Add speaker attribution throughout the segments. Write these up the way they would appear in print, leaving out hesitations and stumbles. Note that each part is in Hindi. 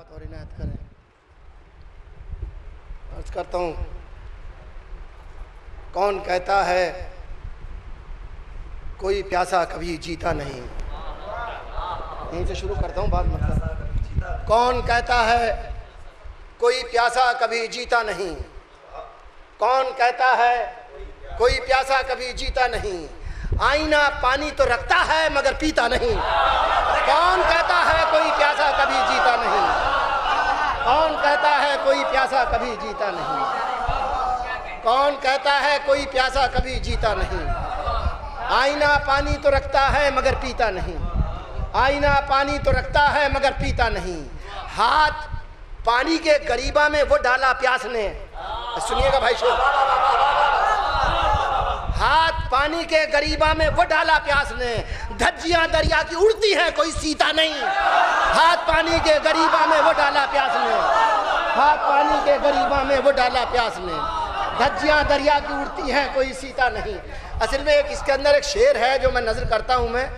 Speaker 1: बात और इनायत करें। अर्ज करता हूँ, कौन कहता है कोई प्यासा कभी जीता नहीं। यहीं से शुरू करता हूँ बात, मतलब कौन कहता है कोई प्यासा कभी जीता नहीं। कौन कहता है कोई प्यासा कभी जीता नहीं। आईना पानी तो रखता है मगर पीता नहीं। कौन कहता है कोई प्यासा कभी जीता नहीं। कौन कहता है कोई प्यासा कभी जीता नहीं। कौन कहता है कोई प्यासा कभी जीता नहीं। आईना पानी तो रखता है मगर पीता नहीं। आईना पानी तो रखता है मगर पीता नहीं। हाथ पानी के गरीबा में वो डाला प्यास ने। सुनिएगा भाई साहब, हाथ पानी के गरीबा में वो डाला प्यास ने। धज्जियां दरिया की उड़ती हैं कोई सीता नहीं। हाथ पानी के गरीबा में वो डाला प्यास ने। हाथ पानी के गरीबा में वो डाला प्यास ने। धज्जियां दरिया की उड़ती हैं कोई सीता नहीं। असल में एक इसके अंदर एक शेर है जो मैं नज़र करता हूँ मैं,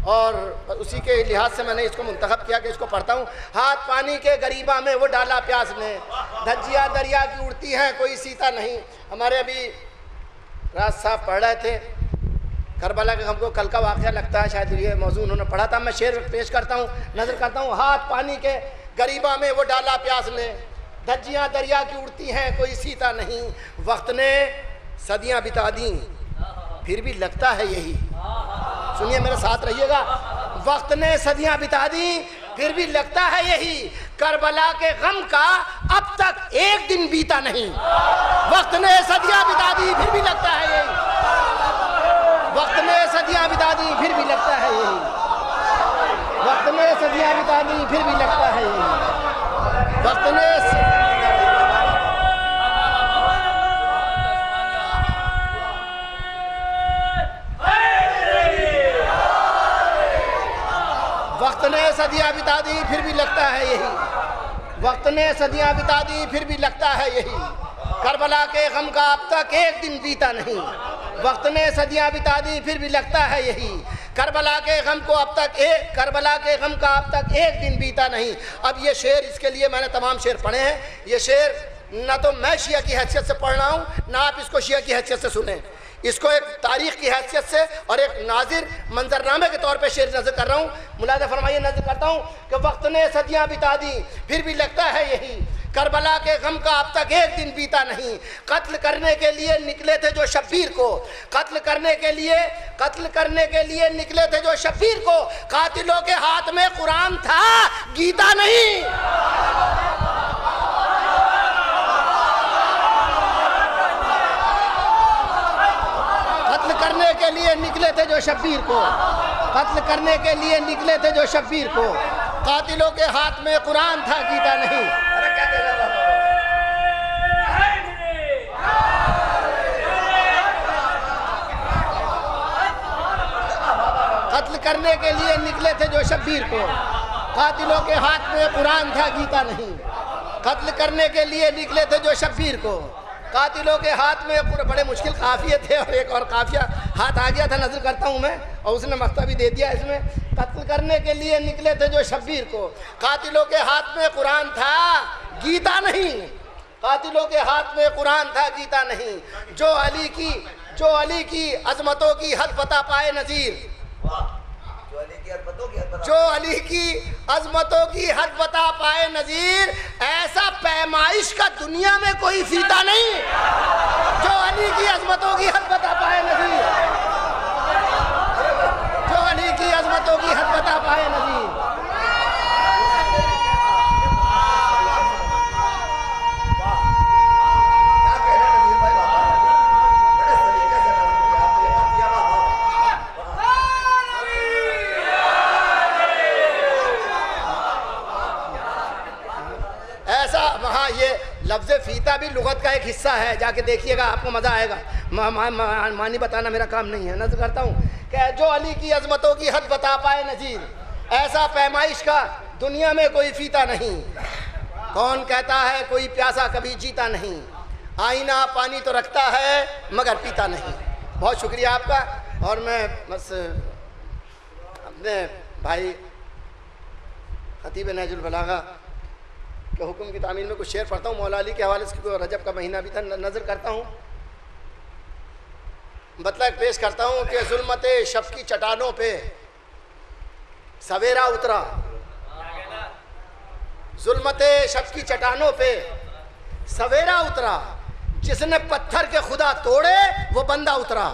Speaker 1: और उसी के लिहाज से मैंने इसको मुंतखब किया कि इसको पढ़ता हूँ। हाथ पानी के गरीबा में वो डाला प्यास ने। धज्जियां दरिया की उड़ती हैं कोई सीता नहीं। हमारे अभी राज साहब पढ़ रहे थे करबला के, हमको कल का वाक़या लगता है, शायद ये मौजूद उन्होंने पढ़ा था। मैं शेर पेश करता हूँ, नज़र करता हूँ। हाथ पानी के गरीबा में वो डाला प्यास ने। धज्जियां दरिया की उड़ती हैं कोई सीता नहीं। वक्त ने सदियां बिता दी फिर भी लगता है यही। सुनिए, मेरे साथ रहिएगा। वक्त ने सदियां बिता दी फिर भी लगता है यही। करबला के गम का अब तक एक दिन बीता नहीं। वक्त ने सदियां बिता दी फिर भी लगता है यही। वक्त ने सदियां बिता दी फिर भी लगता है यही। वक्त ने सदियां बिता दी फिर भी लगता है यही। वक्त ने वक्त ने सदियां बिता दी फिर भी लगता है यही। वक्त ने सदियां बिता दी फिर भी लगता है यही। करबला के गम का अब तक एक दिन बीता नहीं। वक्त ने सदियां बिता दी फिर भी लगता है यही। करबला के गम को अब तक करबला के गम का अब तक एक दिन बीता नहीं। अब ये शेर, इसके लिए मैंने तमाम शेर पढ़े हैं। ये शेर ना तो मैं शिया की हैसियत से पढ़ रहा हूँ, ना आप इसको शिया की हैसियत से सुने। इसको एक तारीख की हैसियत से और एक नाजिर मंजरनामे के तौर पे शेर नजर कर रहा हूँ। मुलाज़ा फरमाइए, नजर करता हूँ कि वक्त ने सदियां बिता दी फिर भी लगता है यही। करबला के गम का अब तक एक दिन बीता नहीं। कत्ल करने के लिए निकले थे जो शब्बीर को। कत्ल करने के लिए निकले थे जो शब्बीर को। कातिलों के हाथ में कुरान था, गीता नहीं। कत्ल करने के लिए निकले थे जो शब्बीर को। कत्ल करने के लिए निकले थे जो शब्बीर को। कातिलों के हाथ में कुरान था, गीता नहीं। कत्ल करने के लिए निकले थे जो शब्बीर को। कातिलों के हाथ में कुरान था, गीता नहीं। कत्ल करने के लिए निकले थे जो शब्बीर को। कातिलों के हाथ में पूरे बड़े मुश्किल काफिये थे और एक और काफिया हाथ आ गया था, नजर करता हूँ मैं, और उसने मख्ता भी दे दिया इसमें। कत्ल करने के लिए निकले थे जो शब्बीर को। कातिलों के हाथ में कुरान था, गीता नहीं। कातिलों के हाथ में कुरान था, गीता नहीं। जो अली की अजमतों की हद बता पाए नजीर। जो अली की अजमतों की हद बता पाए नजीर। ऐसा पैमाइश का दुनिया में कोई फीता नहीं। जो अली की अजमतों की हद बता पाए नजीर। जो अली की अजमतों की हद बता पाए नजीर। लफ्ज़ फीता भी लुगत का एक हिस्सा है, जाके देखिएगा, आपको मज़ा आएगा। मानी बताना मेरा काम नहीं है। नज़र करता हूँ कि जो अली की अजमतों की हद बता पाए नजीर। ऐसा पैमाइश का दुनिया में कोई फीता नहीं। कौन कहता है कोई प्यासा कभी जीता नहीं। आईना पानी तो रखता है मगर पीता नहीं। बहुत शुक्रिया आपका। और मैं बस अपने भाई खतीब नहजुल बलागा के हुक्म की तामील में कुछ शेर पढ़ता हूँ मौला अली के हवाले से, क्योंकि रजब का महीना भी था, नज़र करता हूँ, बतला पेश करता हूँ कि जुल्मते शब की चट्टानों पे सवेरा उतरा, जुल्मते शब की चट्टानों पे सवेरा उतरा, जिसने पत्थर के खुदा तोड़े वो बंदा उतरा।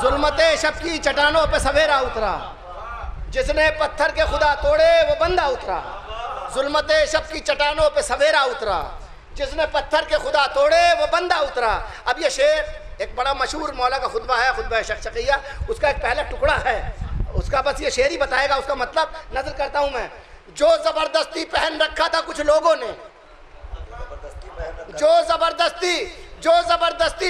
Speaker 1: जुल्मते शब की चट्टानों पे सवेरा उतरा, जिसने पत्थर के खुदा तोड़े वो बंदा उतरा। जुल्मते शब की चट्टानों पे सवेरा उतरा, जिसने पत्थर के खुदा तोड़े वो बंदा उतरा। अब ये शेर एक बड़ा मशहूर मौला का खुतबा है, खुतबा शक़शक़िया, उसका एक पहला टुकड़ा है, उसका बस ये शेर ही बताएगा उसका मतलब। नजर करता हूँ मैं। जो जबरदस्ती पहन रखा था कुछ लोगों ने, जो जबरदस्ती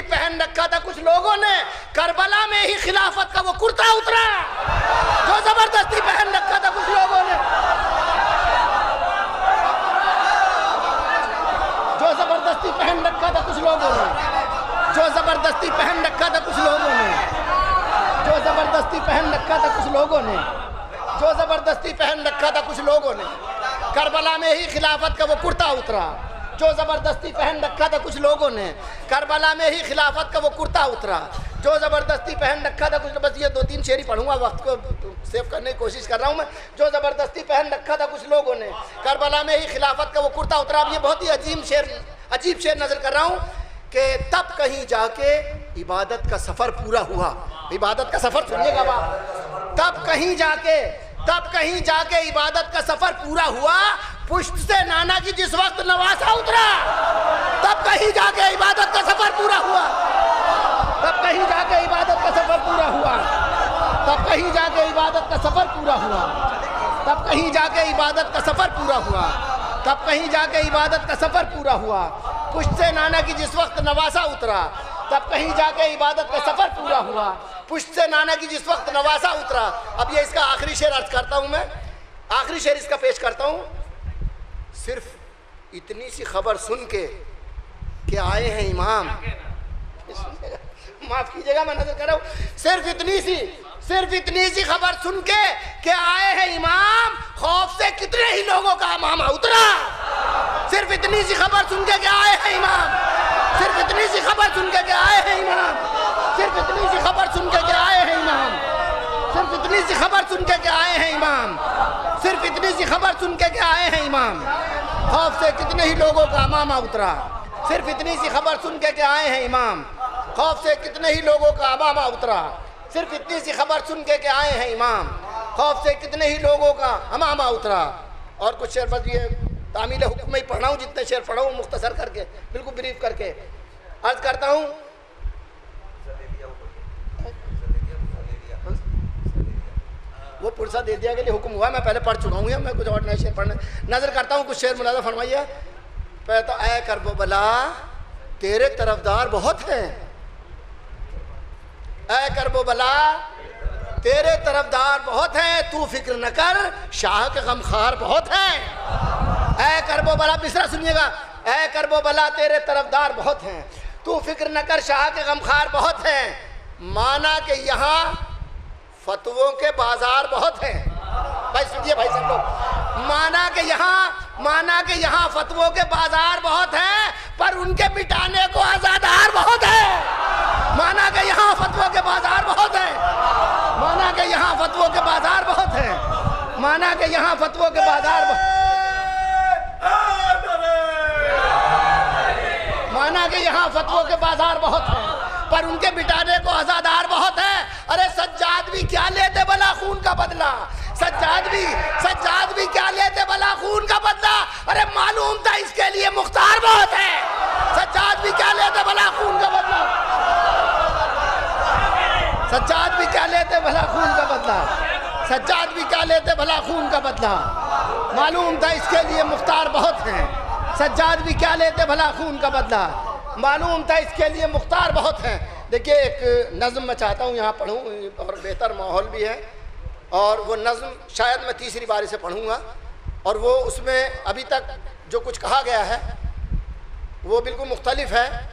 Speaker 1: पहन रखा था कुछ लोगों ने, करबला में ही खिलाफत का वो कुर्ता उतरा। जो जबरदस्ती पहन रखा था कुछ लोगों ने, जो जबरदस्ती पहन रखा था कुछ लोगों ने, जो जबरदस्ती पहन रखा था कुछ लोगों ने, जो जबरदस्ती पहन रखा था कुछ लोगों ने, जो जबरदस्ती पहन रखा था कुछ लोगों ने, करबला में ही खिलाफत का वो कुर्ता उतरा। जो जबरदस्ती पहन रखा था कुछ लोगों ने, करबला में ही खिलाफत का वो कुर्ता उतरा। जो जबरदस्ती पहन रखा था कुछ, बस ये 2-3 शेर ही पढ़ूंगा, वक्त को सेव करने की कोशिश कर रहा हूँ मैं। जो जबरदस्ती पहन रखा था कुछ लोगों ने, करबला में ही खिलाफत का वो कुर्ता उतरा। अब ये बहुत ही अजीब शेर नजर कर रहा हूँ कि तब कहीं जाके इबादत का सफर पूरा हुआ। इबादत का सफर सुनिएगा बाप। तब कहीं जाके इबादत का सफर पूरा हुआ, पुश्त से नाना की जिस वक्त नवासा उतरा। तब कहीं जाके इबादत का सफर पूरा हुआ, तब कहीं जाके इबादत का सफर पूरा हुआ, तब कहीं जाके इबादत का सफर पूरा हुआ, तब कहीं जाके इबादत का सफर पूरा हुआ, तब कहीं जाके इबादत का सफर पूरा हुआ, पुश्त से नाना की जिस वक्त नवासा उतरा। तब कहीं जाके इबादत का सफर पूरा हुआ, पुश्त से नाना की जिस वक्त नवासा उतरा। अब ये इसका आखिरी शेर अर्ज करता हूँ मैं, आखिरी शेर इसका पेश करता हूँ। सिर्फ इतनी सी खबर सुन के कि आए हैं इमाम, माफ कीजिएगा मैं नजर कर रहा हूँ। सिर्फ इतनी सी खबर सुन के कि आए हैं इमाम, खौफ से कितने ही लोगों का मामा उतरा। सिर्फ इतनी सी खबर सुन के आए हैं इमाम, सिर्फ इतनी सी खबर सुन के आए हैं इमाम, सिर्फ इतनी सी खबर सुन के आए हैं इमाम, सिर्फ इतनी सी खबर सुन के आए हैं इमाम, सिर्फ इतनी सी खबर सुन के आए हैं इमाम, खौफ से कितने ही लोगों का मामा उतरा। सिर्फ इतनी सी खबर सुन के आए हैं इमाम, खौफ से कितने ही लोगों का मामा उतरा। सिर्फ इतनी सी खबर सुन के आए हैं इमाम, खौफ से कितने ही लोगों का हमामा उतरा। और कुछ शेर बस ये तामील हुक्म में ही पढ़ा हूँ, जितने शेर पढ़ा हूँ मुख्तसर करके, बिल्कुल ब्रीफ करके अर्ज करता हूँ। वो पुरसा दे दिया के लिए हुक्म हुआ, मैं पहले पढ़ चुका हूँ, मैं कुछ और नए शेर पढ़ने नजर करता हूँ। कुछ शेर मुलाजा फरमाइए। पहले तो ऐ करबला तेरे तरफदार बहुत हैं, ऐ करबला तेरे तरफदार बहुत हैं, तू फिक्र न कर शाह के गमखार बहुत हैं। ऐ करबला, मिसरा सुनिएगा। ऐ करबला तेरे तरफदार बहुत हैं, तू फिक्र न कर शाह के गमखार बहुत हैं। माना कि यहाँ फतवों के बाजार बहुत हैं। भाई सुनिए भाई सब लोग, माना कि यहाँ फतवों के बाजार बहुत हैं, पर उनके मिटाने को आजादार बहुत है। माना कि यहाँ फतवों के बाजार बहुत हैं, माना कि यहाँ फतवों के बाजार बहुत हैं, माना कि यहाँ फतवों के बाजार माना कि यहाँ फतवों के बाजार बहुत हैं, पर उनके मिटाने को आजादार बहुत है। अरे सज्जाद भी क्या लेते भला खून का बदला, सज्जाद भी क्या लेते भला खून का बदला। अरे मालूम था इसके लिए मुख्तार बहुत है। सज्जाद भी क्या लेते भला खून का बदला, सज्जाद भी क्या लेते भला खून का बदला, सज्जाद भी क्या लेते भला खून का बदला। मालूम था इसके लिए मुख्तार बहुत हैं, सज्जाद भी क्या लेते भला खून का बदला। मालूम था इसके लिए मुख्तार बहुत हैं। देखिए एक नज़्म मैं चाहता हूँ यहाँ पढ़ूँ, और बेहतर माहौल भी है, और वो नज़्म शायद मैं तीसरी बारी से पढ़ूँगा, और वो उसमें अभी तक जो कुछ कहा गया है वो बिल्कुल मुख्तलिफ है।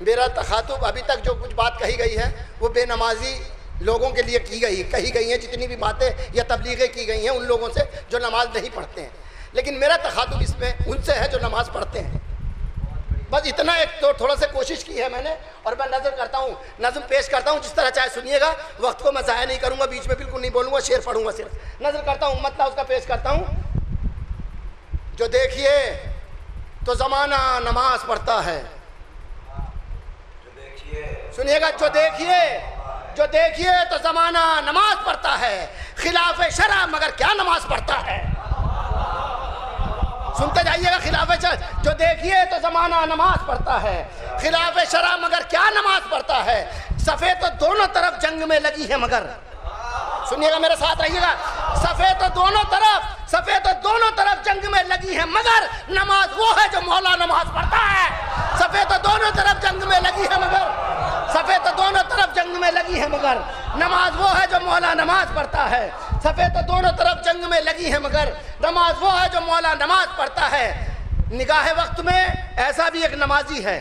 Speaker 1: मेरा तखातुब अभी तक जो कुछ बात कही गई है वो बेनमाजी लोगों के लिए कही गई हैं, जितनी भी बातें या तबलीगें की गई हैं उन लोगों से जो नमाज नहीं पढ़ते हैं। लेकिन मेरा तखातुब इसमें उनसे है जो नमाज पढ़ते हैं। बस इतना एक तो थोड़ा सा कोशिश की है मैंने, और मैं नज़र करता हूँ, नज़म पेश करता हूँ जिस तरह चाहे सुनिएगा, वक्त को मैं ज़ाया नहीं करूँगा, बीच में बिल्कुल नहीं बोलूँगा, शेर पढ़ूँगा सिर्फ। नज़र करता हूँ, मतलब उसका पेश करता हूँ। जो देखिए तो ज़माना नमाज पढ़ता है, सुनिएगा, जो देखिए तो ज़माना नमाज पढ़ता है, खिलाफ शरा मगर क्या नमाज पढ़ता है। सुनते जाइएगा, खिलाफ शरा, जो देखिए तो ज़माना नमाज पढ़ता है, खिलाफ शरा मगर क्या नमाज पढ़ता है। सफ़ेद तो दोनों तरफ जंग में लगी है मगर, सुनिएगा मेरे साथ रहिएगा, सफ़ेद तो दोनों तरफ जंग में लगी है मगर नमाज वो है जो मौला नमाज पढ़ता है। सफ़ेद तो दोनों तरफ जंग में लगी है मगर, सफ़ेद तो दोनों तरफ जंग में लगी है मगर नमाज वो है जो मौला नमाज पढ़ता है। सफ़ेद तो दोनों तरफ जंग में लगी है मगर नमाज वो है जो मौला नमाज पढ़ता है। निगाह वक्त में ऐसा भी एक नमाजी है,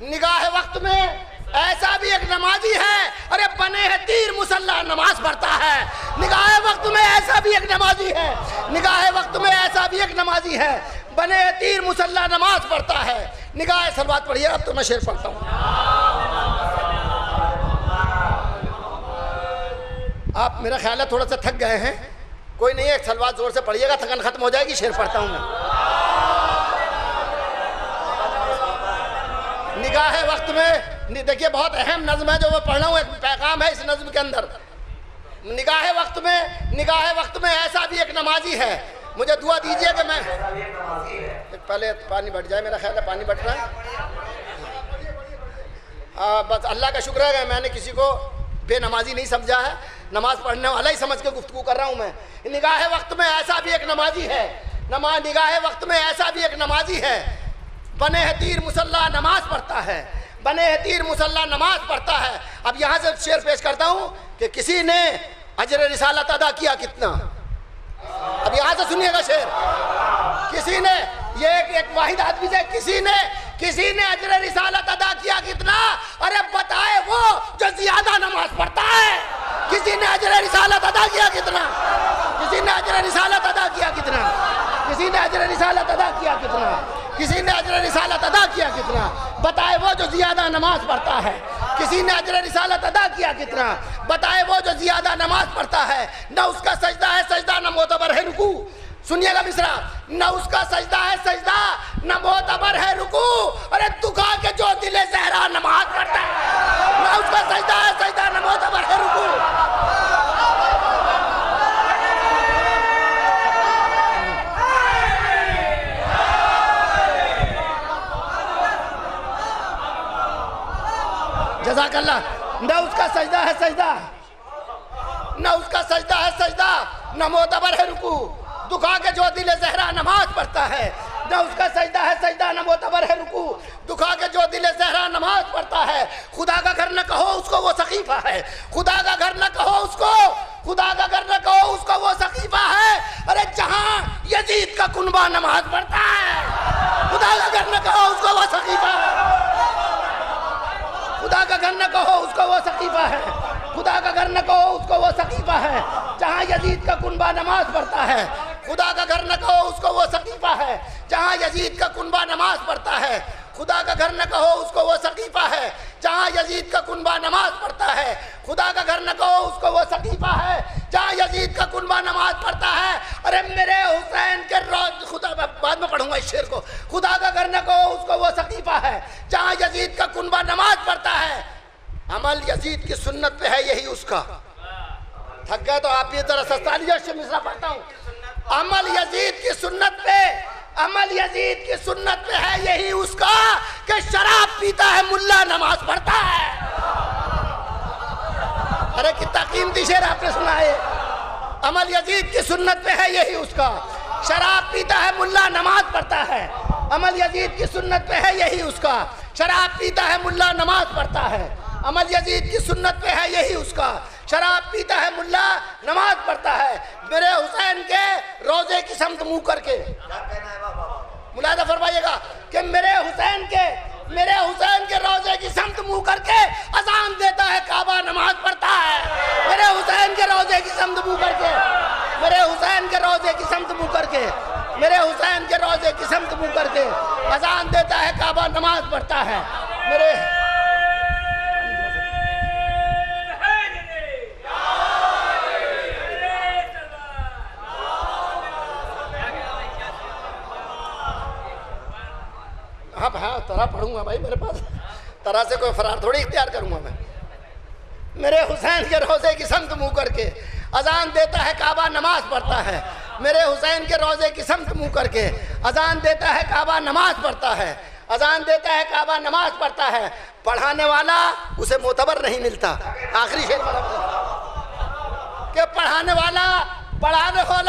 Speaker 1: निगाह वक्त में ऐसा भी एक नमाजी है, अरे बने है तीर मुसल्ला नमाज पढ़ता है। निगाह वक्त में ऐसा भी एक नमाजी है, निगाह वक्त में ऐसा भी एक नमाजी है, बने है तीर मुसल्ला नमाज पढ़ता है। निगाह सलवात पढ़िए, अब तो मैं शेर पढ़ता हूँ। आप मेरा ख्याल है थोड़ा सा थक गए हैं, कोई नहीं है, एक सलवात जोर से पढ़िएगा, थकन खत्म हो जाएगी, शेर पढ़ता हूँ मैं। निगाह वक्त में देखिए बहुत अहम नज़्म है जो मैं पढ़ रहा हूँ, एक पैगाम है इस नज़्म के अंदर। निगाह वक्त में ऐसा भी एक नमाजी है, मुझे दुआ दीजिए कि मैं पहले पानी बढ़ जाए, मेरा ख्याल है पानी बढ़ रहा है। बस अल्लाह का शुक्र है मैंने किसी को बेनमाजी नहीं समझा है, नमाज पढ़ने वाला ही समझ के गुफ्तगू कर रहा हूँ मैं। निगाह वक्त में ऐसा भी एक नमाजी है, निगाह वक्त में ऐसा भी एक नमाजी है, बने है तीर मुसल्ला नमाज पढ़ता है, बने है तीर मुसल्ला नमाज पढ़ता है। अब यहाँ से शेर पेश करता हूँ कि किसी ने अजर रिसालत अदा किया कितना। अब यहाँ से सुनिएगा शेर, किसी ने, ये एक वाहिद आदमी से, किसी ने अजर रिसालत अदा किया कितना, अरे बताए वो जो ज्यादा नमाज पढ़ता है। किसी ने अजर रिसालत अदा किया कितना, किसी ने अजर रिसालत अदा किया कितना, किसी ने अजर रिसालत अदा किया कितना, किसी ने अजर रिसालत अदा किया कितना, बताए वो जो ज्यादा नमाज पढ़ता है। किसी ने अजर रिसालत अदा किया कितना, बताए वो जो ज्यादा नमाज पढ़ता है। न उसका सजदा है सजदा, न मोतबर है रुकू, सुनिएगा मिसरा, न उसका सजदा है सजदा, न मोतबर है रुकू, अरे दुखा के जो दिले ज़हरा नमाज पढ़ता है। न उसका सजदा है सजदा, न मोतबर है रुकू। जज़ाकल्लाह। न उसका सजदा है सजदा, न उसका सजदा है सजदा, न मोतबर है रुकू, दुखा के जो दिल ज़हरा नमाज पढ़ता है। न उसका सजदा है सजदा, न मोतबर है रुकू, दुखा के जो दिल ज़हरा नमाज पढ़ता है। खुदा का घर न कहो उसको वो सकीफा है, खुदा का घर न कहो उसको, खुदा का घर न कहो उसको वो सकीफा है, अरे जहाँ यजीद का कुनबा नमाज पढ़ता है। खुदा का घर न कहो उसको वो सकीफा है, खुदा का घर न कहो उसको वो सकीफा है, खुदा का घर न कहो उसको वो सकीफा है, जहाँ यजीद का कुनबा नमाज पढ़ता है। खुदा का घर न कहो उसको वो सकीफा है, जहाँ यजीद का कुनबा नमाज पढ़ता है। खुदा का घर न कहो उसको वो सकीफा है, जहाँ यजीद का कुनबा नमाज पढ़ता है। खुदा का घर न कहो उसको वो सकीफा है, जहाँ यजीद का कुनबा नमाज पढ़ता है। अरे मेरे हुसैन के रोज, खुदा बाद में पढ़ूंगा इस शेर को, खुदा का घर न कहो उसको वो सकीफा है, जहाँ यजीद का कुनबा नमाज पढ़ता है। अमल यजीद की सुन्नत पे है यही उसका। थक गए तो आप ये तरह सस्तालिया से मिसरा पढ़ता हूँ। अमल यजीद की सुन्नत पे, अमल यजीद की सुन्नत पे है यही उसका, कि शराब पीता है मुल्ला नमाज पढ़ता है। अरे कितना कीमती शेर आपने सुना है। अमल यजीद की सुन्नत पे है यही उसका, शराब पीता है मुल्ला नमाज पढ़ता है। अमल यजीद की सुन्नत पे है यही उसका, शराब पीता है मुल्ला नमाज पढ़ता है। अमल यजीद की सुन्नत पे है यही उसका, शराब पीता है मुल्ला नमाज पढ़ता है। मेरे हुसैन के रोजे की समत मुंह करके मुलादा फरमाइएगा कि मेरे हुसैन के मेरे हुसैन के रोजे की समत मुंह करके अजान देता है, काबा नमाज पढ़ता है। मेरे हुसैन के रोजे की समत मुंह करके, मेरे हुसैन के रोजे की समत मुंह करके, मेरे हुसैन के रोजे की समत मुंह करके अजान देता है, काबा नमाज पढ़ता है। मेरे हाँ तरह पढ़ूंगा भाई, मेरे पास तरह से कोई फरार थोड़ी इख्तियार करूंगा मैं। मेरे हुसैन के रोजे की समत मुंह करके अजान देता है, काबा नमाज पढ़ता है। मेरे हुसैन के रोजे की समत मुंह करके अजान देता है, काबा नमाज पढ़ता है। अजान देता है, काबा नमाज पढ़ता है। पढ़ाने वाला उसे मोतबर नहीं मिलता। आखिरी शेर कि पढ़ाने वाला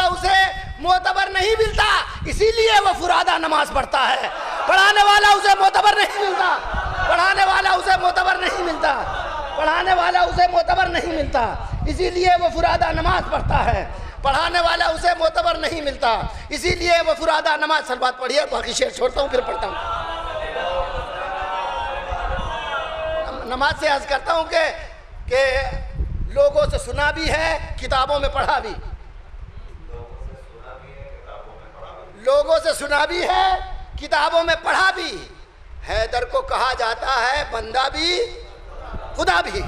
Speaker 1: उसे मोतबर नहीं मिलता, इसीलिए वो फुरादा नमाज पढ़ता है। पढ़ाने वाला उसे मोतबर नहीं मिलता, पढ़ाने वाला उसे मोतबर नहीं मिलता, पढ़ाने वाला उसे मोतबर नहीं मिलता, इसीलिए वो फुरादा नमाज पढ़ता है। पढ़ाने वाला उसे मोतबर नहीं मिलता, इसीलिए वो फुरादा नमाज। सलवात पढ़िए, बाकी शेर छोड़ता हूँ फिर पढ़ता हूँ। नमाज से अर्ज करता हूँ कि लोगों से सुना भी है, किताबों में पढ़ा भी। लोगों से सुना भी है, किताबों में पढ़ा भी। हैदर को कहा जाता है बंदा भी खुदा भी।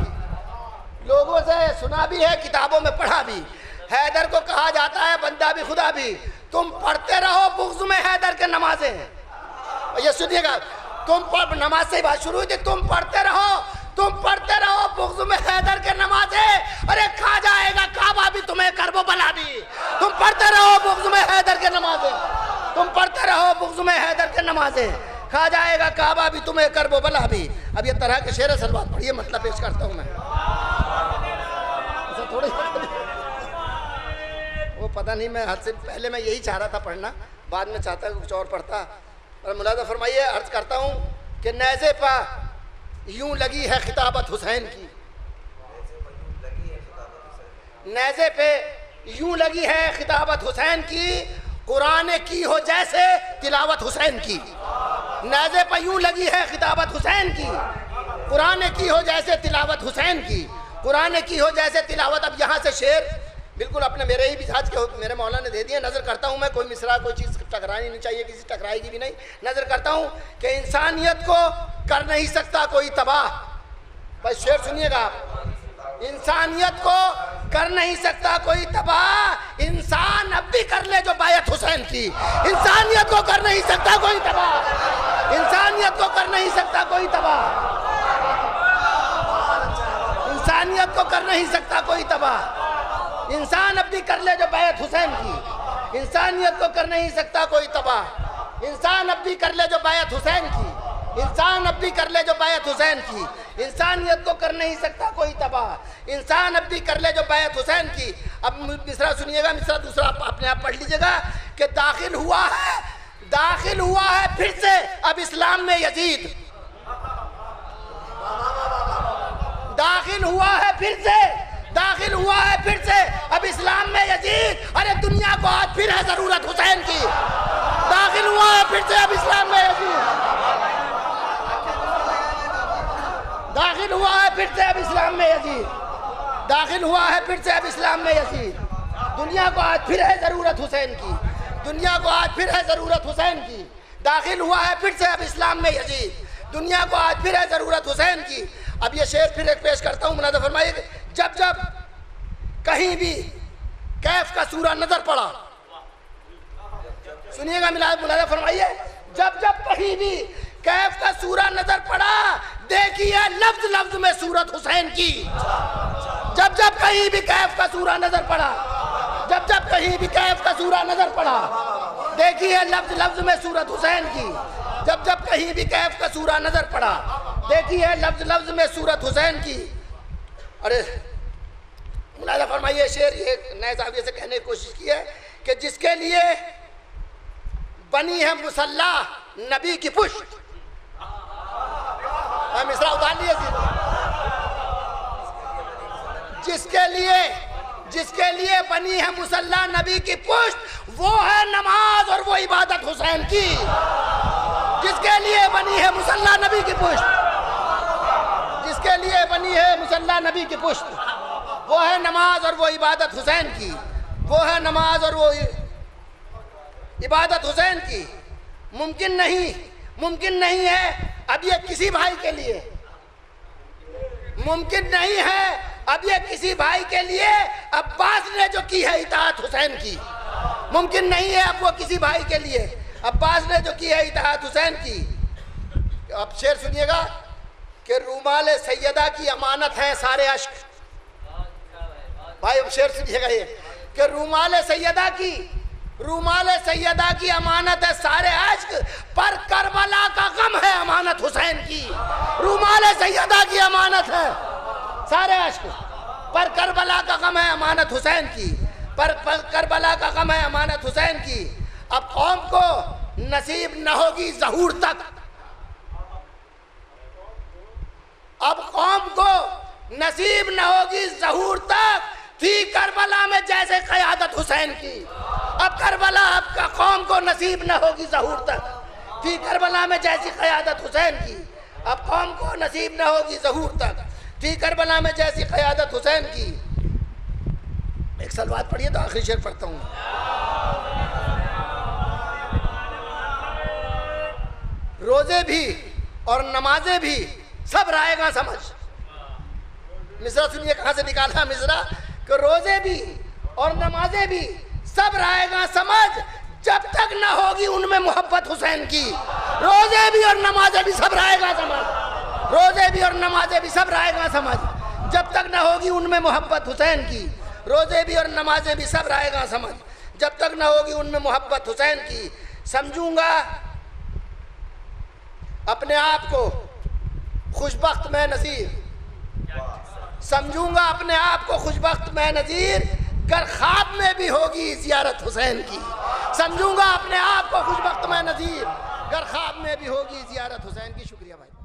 Speaker 1: लोगों से सुना भी है, किताबों में पढ़ा भी। हैदर को कहा जाता है बंदा भी खुदा भी। तुम पढ़ते रहो बुग़्ज़ में हैदर के नमाजें। ये सुनिएगा, तुम नमाज से ही बात शुरू हुई थी। तुम पढ़ते रहो बुग़्ज़ में हैदर के नमाजें। अरे खा जाएगा काबा भी तुम्हें, करबो बला भी। तुम पढ़ते रहो बुग़्ज़ में हैदर के नमाजें, तुम पढ़ते रहो बुग़्ज़ में हैदर के नमाजें। खा जाएगा काबा भी तुम्हें, करबो बला भी। अब ये तरह के शेर सलवात पढ़िए, मतलब पेश करता हूँ मैं। थोड़ी वो पता नहीं, मैं हद से पहले मैं यही चाह रहा था पढ़ना, बाद में चाहता कुछ और पढ़ता। और मुलाज़ा फरमाइए, अर्ज करता हूँ कि नेज़े पर यूं लगी है खिताबत हुसैन की। नेज़े पे यूं लगी है खिताबत हुसैन की, कुरान की हो जैसे तिलावत हुसैन की। नेज़े पे यूं लगी है खिताबत हुसैन की, कुरान की हो जैसे तिलावत हुसैन की, कुरान की हो जैसे तिलावत। अब यहाँ से शेर बिल्कुल अपने मेरे ही मिजाज के मेरे मौला ने दे दिए। नज़र करता हूँ मैं, कोई मिसरा कोई चीज़ टकरानी नहीं चाहिए, किसी टकराएगी भी नहीं। नज़र करता हूँ कि इंसानियत को कर नहीं सकता कोई तबाह। बस शेर सुनिएगा आप। इंसानियत को कर नहीं सकता कोई तबाह, इंसान अब भी कर ले जो बायत हुसैन की। इंसानियत को कर नहीं सकता कोई तबाह, इंसानियत को कर नहीं सकता कोई तबाह, इंसानियत को कर नहीं सकता कोई तबाह। इंसान अब भी कर ले जो बैत हुसैन की, इंसानियत को कर नहीं सकता कोई तबाह। इंसान अब भी कर ले जो बैत हुसैन की, इंसान अब भी कर ले जो बैत हुसैन की, इंसानियत को कर नहीं सकता कोई तबाह। इंसान अब भी कर ले जो बैत हुसैन की। अब मिसरा सुनिएगा, मिसरा दूसरा अपने आप पढ़ लीजिएगा कि दाखिल हुआ है फिर से अब इस्लाम में यजीद। दाखिल हुआ है फिर से अब इस्लाम में यजीद। अरे दुनिया को आज फिर है जरूरत हुसैन की। दाखिल हुआ है फिर से अब इस्लाम में यजीद, दाखिल हुआ है फिर से अब इस्लाम में यजीद, दाखिल हुआ है फिर से अब इस्लाम में यजीद। दुनिया को आज फिर है जरूरत हुसैन की, दुनिया को आज फिर है जरूरत हुसैन की। दाखिल हुआ है फिर से अब इस्लाम में यजीद, दुनिया को आज फिर है जरूरत हुसैन की। अब ये शेर फिर एक पेश करता हूँ, मुलाज़ा फरमाइए। जब जब कहीं भी कैफ का सूरा नजर पड़ा, सुनिएगा मुलाज़ा फरमाइए। जब जब कहीं भी कैफ का सूरा नजर पड़ा, देखिए लफ्ज लफ्ज में सूरत हुसैन की। जब जब कहीं भी कैफ का सूरा नजर पड़ा, जब जब कहीं भी कैफ का सूरा नजर पड़ा, देखिए लफ्ज लफ्ज में सूरत हुसैन की। जब जब कहीं भी कैफ का सूरा नजर पड़ा, देखिए लफ्ज लफ्ज में सूरत हुसैन की। अरे मुलाज़ा फरमाइए, शेर ये नए जाविये से कहने की कोशिश की है कि जिसके लिए बनी है मुसल्ला नबी की पुष्ट। मिसरा उतार लिए। जिसके लिए बनी है मुसल्ला नबी की पुष्ट, वो है नमाज और वो इबादत हुसैन की। जिसके लिए बनी है मुसल्ला नबी की पुश्त, जिसके लिए बनी है मुसल्ला नबी की पुश्त, वो है नमाज और वो इबादत हुसैन की, वो है नमाज और वो इबादत हुसैन की। मुमकिन नहीं है अब ये किसी भाई के लिए, मुमकिन नहीं है अब ये किसी भाई के लिए अब्बास ने जो की है इताअत हुसैन की, मुमकिन नहीं है अब वो किसी भाई के लिए अब्बास ने जो की है इताअत हुसैन की। अब शेर सुनिएगा कि रूमाल सैयदा की अमानत है सारे अश्क। भाई अब शेर सुनिएगा ये कि रूमाल सैयदा की अमानत है सारे अश्क, पर करबला का गम है अमानत हुसैन की। रूमाल सैयदा की अमानत है सारे अश्क, पर करबला का गम है अमानत हुसैन की, पर करबला का गम है अमानत हुसैन की। अब कौम को नसीब न होगी ज़हूर तक, अब कौम को नसीब न होगी ज़हूर तक, थी करबला में जैसे क़यादत हुसैन की। अब करबला अब कौम को नसीब न होगी ज़हूर तक, थी करबला में जैसी क़यादत हुसैन की। अब कौम को नसीब न होगी ज़हूर तक, थी करबला में जैसी क़यादत हुसैन की। एक सलवात पढ़िए तो आखिरी शेर पढ़ता हूँ। रोजे भी और नमाजें भी सब रायगा समझ। मिसरा सुनिए कहाँ से निकाला मिसरा कि रोजे भी और नमाजें भी सब रायगा समझ, जब तक न होगी उनमें मोहब्बत हुसैन की। रोजे भी और नमाजें भी सब रायगा समझ, रोजे भी और नमाजें भी सब रायगा समझ, जब तक न होगी उनमें मोहब्बत हुसैन की। रोजे भी और नमाजें भी सब रायगा समझ, जब तक न होगी उनमें मोहब्बत हुसैन की। समझूंगा अपने आप को खुशबख्त मैं नज़ीर, समझूंगा अपने आप को खुशबख्त मैं नज़ीर, गर ख्वाब में भी होगी ज़ियारत हुसैन की। समझूंगा अपने आप को खुशबख्त मैं नज़ीर, गर ख्वाब में भी होगी ज़ियारत हुसैन की। शुक्रिया भाई।